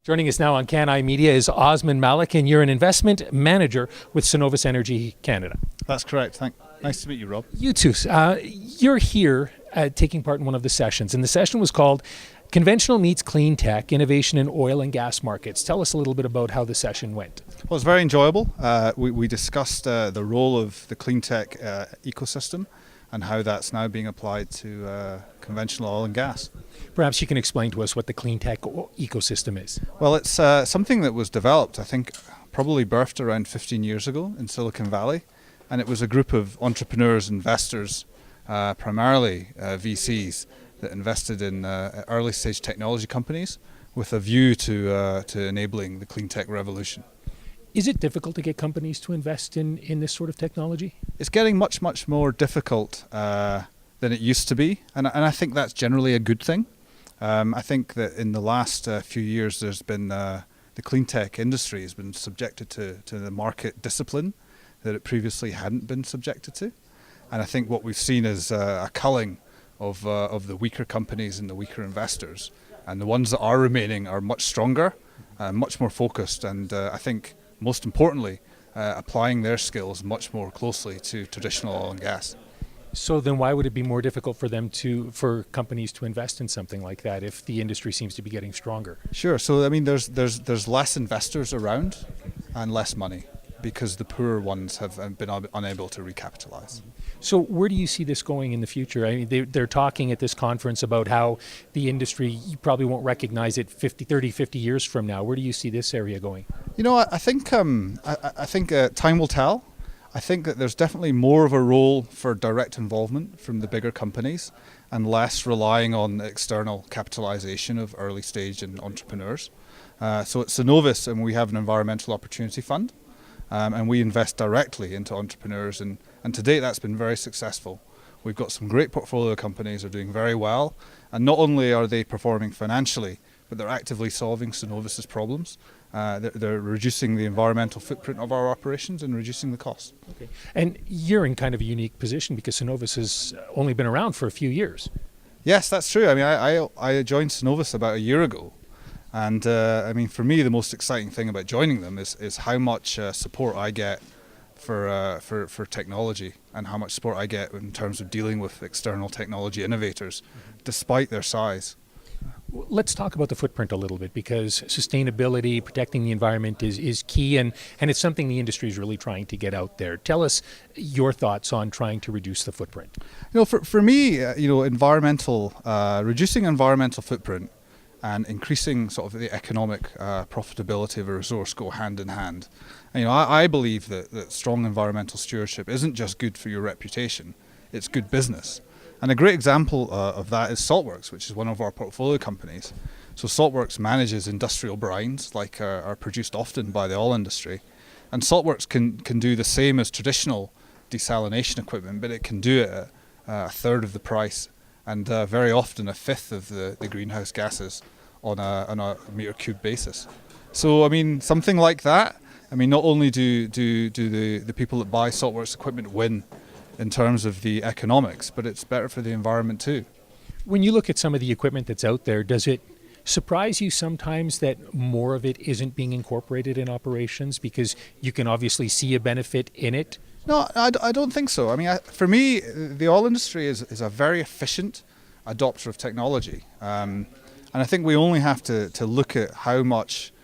Joining us now on Can I Media is Osman Malik, and you're an investment manager with Cenovus Energy Canada. That's correct. Nice to meet you, Rob. You too. You're here taking part in one of the sessions, and the session was called Conventional Meets Clean Tech, Innovation in Oil and Gas Markets. Tell us a little bit about how the session went. Well, it was very enjoyable. We discussed the role of the clean tech ecosystem and how that's now being applied to conventional oil and gas. Perhaps you can explain to us what the clean tech ecosystem is. Well, it's something that was developed, I think, probably birthed around 15 years ago in Silicon Valley. And it was a group of entrepreneurs, investors, primarily VCs, that invested in early stage technology companies with a view to enabling the clean tech revolution. Is it difficult to get companies to invest in this sort of technology? It's getting much more difficult than it used to be, and I think that's generally a good thing. I think that in the last few years there's been the clean tech industry has been subjected to the market discipline that it previously hadn't been subjected to, and I think what we've seen is a culling of the weaker companies and the weaker investors, and the ones that are remaining are much stronger, much more focused, and I think most importantly applying their skills much more closely to traditional oil and gas. So then why would it be more difficult for companies to invest in something like that if the industry seems to be getting stronger? Sure. So I mean there's less investors around and less money because the poorer ones have been unable to recapitalize. So where do you see this going in the future? I mean, they're talking at this conference about how the industry, you probably won't recognize it 50 years from now. Where do you see this area going? You know, I think time will tell. I think that there's definitely more of a role for direct involvement from the bigger companies and less relying on external capitalization of early stage and entrepreneurs. So at Cenovus, and we have an environmental opportunity fund, and we invest directly into entrepreneurs, and to date that's been very successful. We've got some great portfolio companies that are doing very well, and not only are they performing financially, but they're actively solving Cenovus's problems. They're reducing the environmental footprint of our operations and reducing the cost. Okay. And you're in kind of a unique position because Cenovus has only been around for a few years. Yes, that's true. I mean, I joined Cenovus about a year ago. And I mean, for me, the most exciting thing about joining them is how much support I get for technology and how much support I get in terms of dealing with external technology innovators, despite their size. Let's talk about the footprint a little bit, because sustainability, protecting the environment is key, and it's something the industry is really trying to get out there. Tell us your thoughts on trying to reduce the footprint. You know, for me, reducing environmental footprint and increasing sort of the economic profitability of a resource go hand in hand. And, I believe that strong environmental stewardship isn't just good for your reputation, it's good business. And a great example of that is Saltworks, which is one of our portfolio companies. So Saltworks manages industrial brines, like are produced often by the oil industry. And Saltworks can do the same as traditional desalination equipment, but it can do it at a third of the price and very often a fifth of the greenhouse gases on a meter cube basis. So I mean, something like that, I mean, not only do the people that buy Saltworks equipment win in terms of the economics, but it's better for the environment too. When you look at some of the equipment that's out there, does it surprise you sometimes that more of it isn't being incorporated in operations because you can obviously see a benefit in it? No, I don't think so. I mean, for me, the oil industry is a very efficient adopter of technology. And I think we only have to look at how much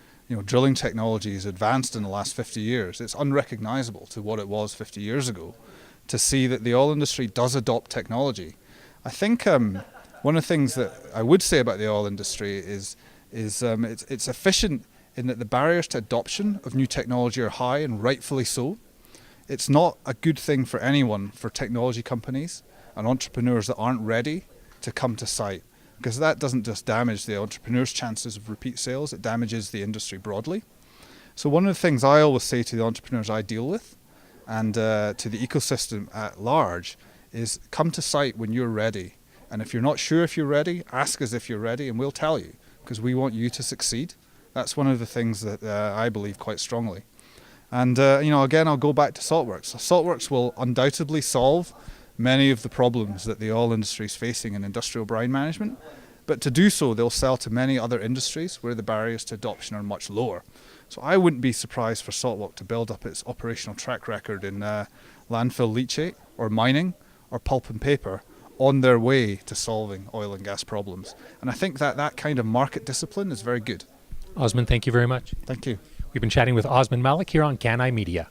drilling technology has advanced in the last 50 years. It's unrecognizable to what it was 50 years ago to see that the oil industry does adopt technology. I think one of the things that I would say about the oil industry is it's efficient in that the barriers to adoption of new technology are high, and rightfully so. It's not a good thing for anyone, for technology companies and entrepreneurs that aren't ready to come to site, because that doesn't just damage the entrepreneur's chances of repeat sales, it damages the industry broadly. So one of the things I always say to the entrepreneurs I deal with and to the ecosystem at large is come to site when you're ready. And if you're not sure if you're ready, ask us if you're ready and we'll tell you, because we want you to succeed. That's one of the things that I believe quite strongly. And again, I'll go back to Saltworks. Saltworks will undoubtedly solve many of the problems that the oil industry is facing in industrial brine management, But to do so, they'll sell to many other industries where the barriers to adoption are much lower. So I wouldn't be surprised for Saltwalk to build up its operational track record in landfill leachate or mining or pulp and paper on their way to solving oil and gas problems. And I think that that kind of market discipline is very good. Osman, thank you very much. Thank you. We've been chatting with Osman Malik here on Can I Media.